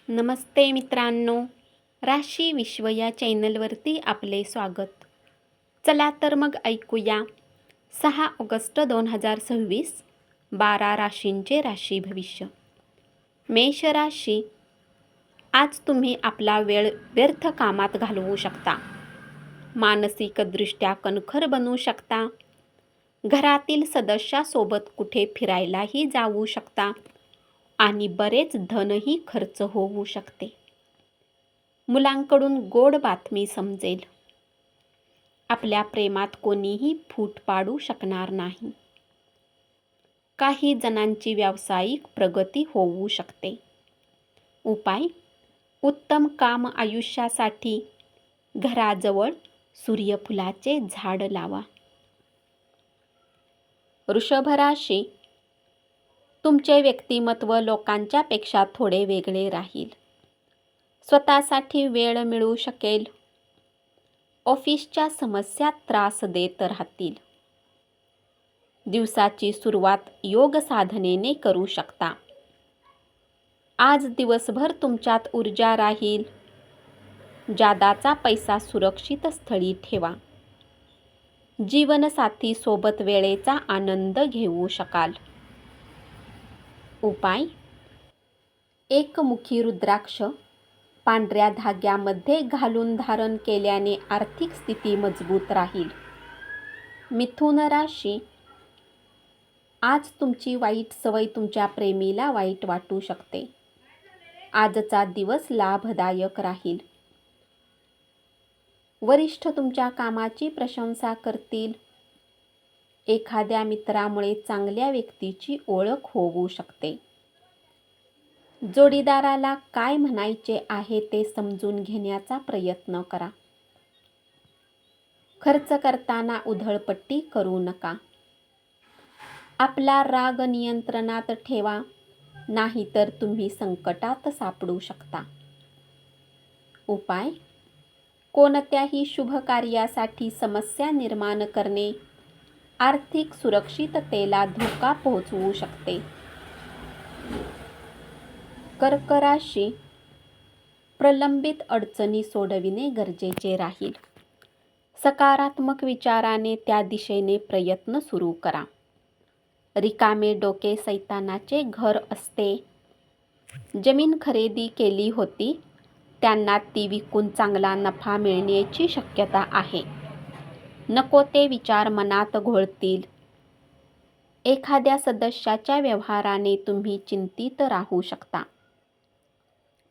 नमस्ते मित्रांनो, राशी विश्व या चॅनलवरती आपले स्वागत. चला तर मग ऐकूया 6 ऑगस्ट 2026 12 राशींचे राशी भविष्य. मेष राशी, आज तुम्ही आपला वेळ व्यर्थ कामात घालवू शकता. मानसिकदृष्ट्या कणखर बनू शकता. घरातील सदस्यासोबत कुठे फिरायलाही जाऊ शकता आणि बरेच धनही खर्च होऊ शकते. मुलांकडून गोड बातमी समजेल. आपल्या प्रेमात कोणीही फूट पाडू शकणार नाही. काही जणांची व्यावसायिक प्रगती होऊ शकते. उपाय: उत्तम काम आयुष्यासाठी घराजवळ सूर्यफुलाचे झाड लावा. वृषभ राशी, तुमचे व्यक्तिमत्व लोकांच्या पेक्षा थोडे वेगळे राहील. स्वतःसाठी वेळ मिळू शकेल. ऑफिसच्या समस्या त्रास देत राहतील. दिवसाची सुरुवात योग साधनेने करू शकता. आज दिवसभर तुमच्यात ऊर्जा राहील. जादाचा पैसा सुरक्षित स्थळी ठेवा. जीवनसाथी सोबत वेळेचा आनंद घेऊ शकाल. उपाय: एकमुखी रुद्राक्ष पांढऱ्या धाग्यामध्ये घालून धारण केल्याने आर्थिक स्थिती मजबूत राहील. मिथुन राशी, आज तुमची वाईट सवय तुमच्या प्रेमीला वाईट वाटू शकते. आजचा दिवस लाभदायक राहील. वरिष्ठ तुमच्या कामाची प्रशंसा करतील. एखाद्या मित्रामुळे चांगल्या व्यक्तीची ओळख होऊ शकते. जोडीदाराला काय म्हणायचे आहे ते समजून घेण्याचा प्रयत्न करा. खर्च करताना उधळपट्टी करू नका. आपला राग नियंत्रणात ठेवा, नाहीतर तुम्ही संकटात सापडू शकता. उपाय: कोणत्याही शुभ कार्यासाठी समस्या निर्माण करणे आर्थिक सुरक्षिततेला धोका पोहोचवू शकते. कर्क राशी, प्रलंबित अडचणी सोडविणे गरजेचे राहील. सकारात्मक विचाराने त्या दिशेने प्रयत्न सुरू करा. रिकामे डोके सैतानाचे घर असते. जमीन खरेदी केली होती, त्यांना ती विकून चांगला नफा मिळण्याची शक्यता आहे. नको ते विचार मनात घोळतील. एखाद्या सदस्याच्या व्यवहाराने तुम्ही चिंतित राहू शकता.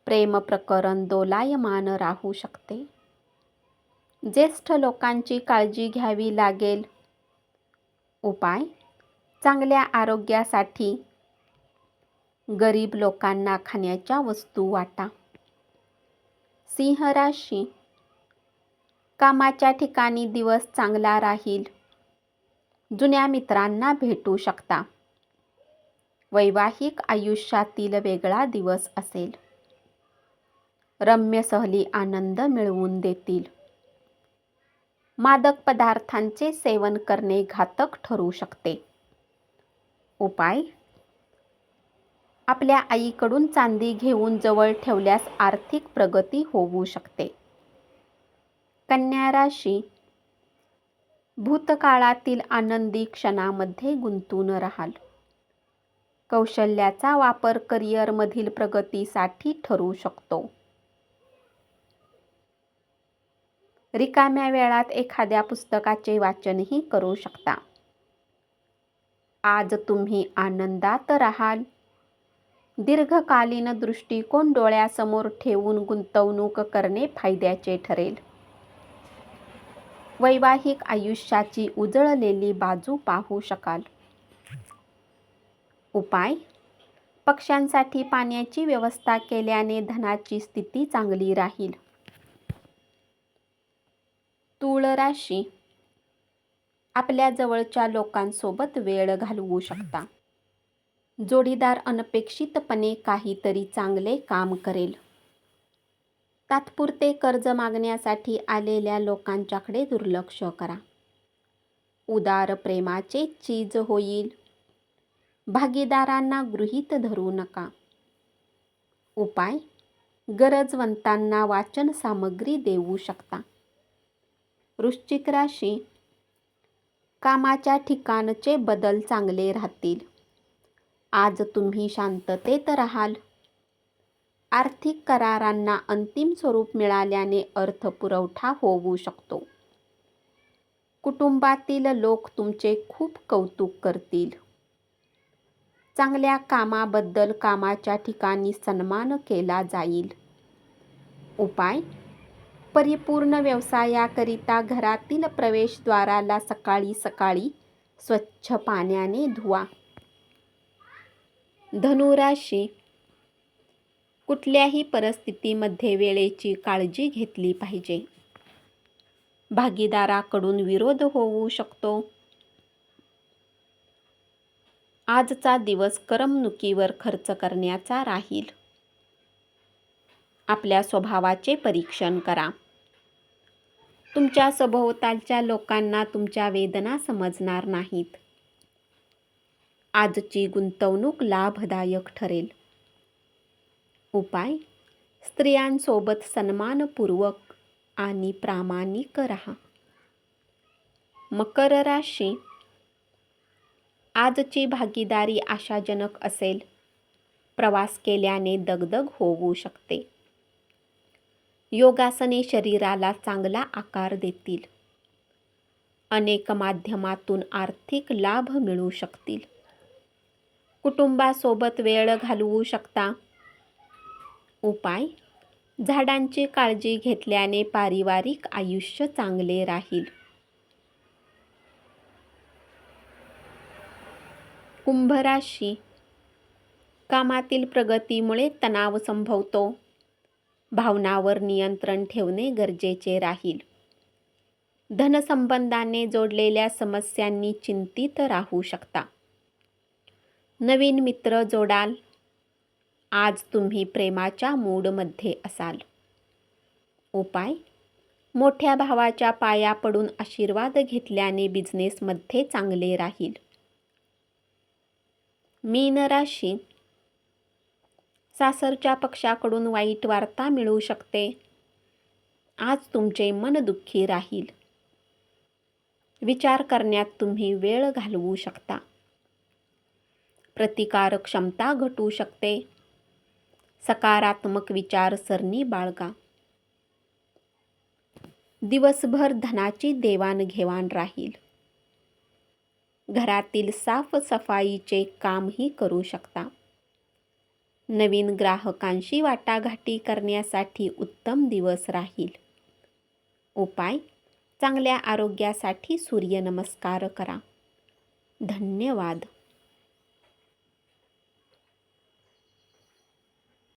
प्रेम प्रकरण दोलायमान राहू शकते. ज्येष्ठ लोकांची काळजी घ्यावी लागेल. उपाय: चांगल्या आरोग्यासाठी गरीब लोकांना खाण्याच्या वस्तू वाटा. सिंह राशी, कामाच्या ठिकाणी दिवस चांगला राहील. जुन्या मित्रांना भेटू शकता. वैवाहिक आयुष्यातील वेगळा दिवस असेल. रम्य सहली आनंद मिळवून देतील. मादक पदार्थांचे सेवन करणे घातक ठरू शकते. उपाय: आपल्या आईकडून चांदी घेऊन जवळ ठेवल्यास आर्थिक प्रगती होऊ शकते. कन्या राशी, भूतकाळातील आनंदी क्षणामध्ये गुंतून राहाल. कौशल्याचा वापर करिअरमधील प्रगतीसाठी ठरू शकतो. रिकाम्या वेळात एखाद्या पुस्तकाचे वाचनही करू शकता. आज तुम्ही आनंदात राहाल. दीर्घकालीन दृष्टिकोन डोळ्यासमोर ठेवून गुंतवणूक करणे फायद्याचे ठरेल. वैवाहिक आयुष्याची उजळलेली बाजू पाहू शकाल. उपाय: पक्ष्यांसाठी पाण्याची व्यवस्था केल्याने धनाची स्थिती चांगली राहील. तूळ राशी, आपल्या जवळच्या लोकांसोबत वेळ घालवू शकता. जोडीदार अनपेक्षितपणे काहीतरी चांगले काम करेल. तात्पुरते कर्ज मागण्यासाठी आलेल्या लोकांच्याकडे दुर्लक्ष करा. उदार प्रेमाचे चीज होईल. भागीदारांना गृहीत धरू नका. उपाय: गरजवंतांना वाचन सामग्री देऊ शकता. वृश्चिक राशी, कामाच्या ठिकाणचे बदल चांगले राहतील. आज तुम्ही शांततेत राहाल. आर्थिक करारांना अंतिम स्वरूप मिळाल्याने अर्थपुरवठा होऊ शकतो. कुटुंबातील लोक तुमचे खूप कौतुक करतील. चांगल्या कामाबद्दल कामाच्या ठिकाणी सन्मान केला जाईल. उपाय: परिपूर्ण व्यवसायाकरिता घरातील प्रवेशद्वाराला सकाळी सकाळी स्वच्छ पाण्याने धुवा. धनुराशी, कुठल्याही परिस्थितीमध्ये वेळेची काळजी घेतली पाहिजे. भागीदाराकडून विरोध होऊ शकतो. आजचा दिवस करमणुकीवर खर्च करण्याचा राहील. आपल्या स्वभावाचे परीक्षण करा. तुमच्या सभोवतालच्या लोकांना तुमच्या वेदना समजणार नाहीत. आजची गुंतवणूक लाभदायक ठरेल. उपाय: स्त्रियांसोबत सन्मानपूर्वक आणि प्रामाणिक राहा. मकर राशी, आजची भागीदारी आशाजनक असेल. प्रवास केल्याने दगदग होऊ शकते. योगासने शरीराला चांगला आकार देतील. अनेक माध्यमातून आर्थिक लाभ मिळू शकतील. कुटुंबासोबत वेळ घालवू शकता. उपाय: झाडांची काळजी घेतल्याने पारिवारिक आयुष्य चांगले राहील. कुंभ राशी, कामातील प्रगतीमुळे तणाव संभवतो. भावनावर नियंत्रण ठेवणे गरजेचे राहील. धनसंबंधाने जोडलेल्या समस्यांनी चिंतित राहू शकता. नवीन मित्र जोडाल. आज तुम्ही प्रेमाच्या मूडमध्ये असाल. उपाय: मोठ्या भावाच्या पाया पडून आशीर्वाद घेतल्याने बिझनेसमध्ये चांगले राहील. मीन राशी, सासरच्या पक्षाकडून वाईट वार्ता मिळू शकते. आज तुमचे मन दुःखी राहील. विचार करण्यात तुम्ही वेळ घालवू शकता. प्रतिकारक क्षमता घटू शकते. सकारात्मक विचारसरणी बाळगा. दिवसभर धनाची देवाणघेवाण राहील. घरातील साफसफाईचे कामही करू शकता. नवीन ग्राहकांशी वाटाघाटी करण्यासाठी उत्तम दिवस राहील. उपाय: चांगल्या आरोग्यासाठी सूर्यनमस्कार करा. धन्यवाद.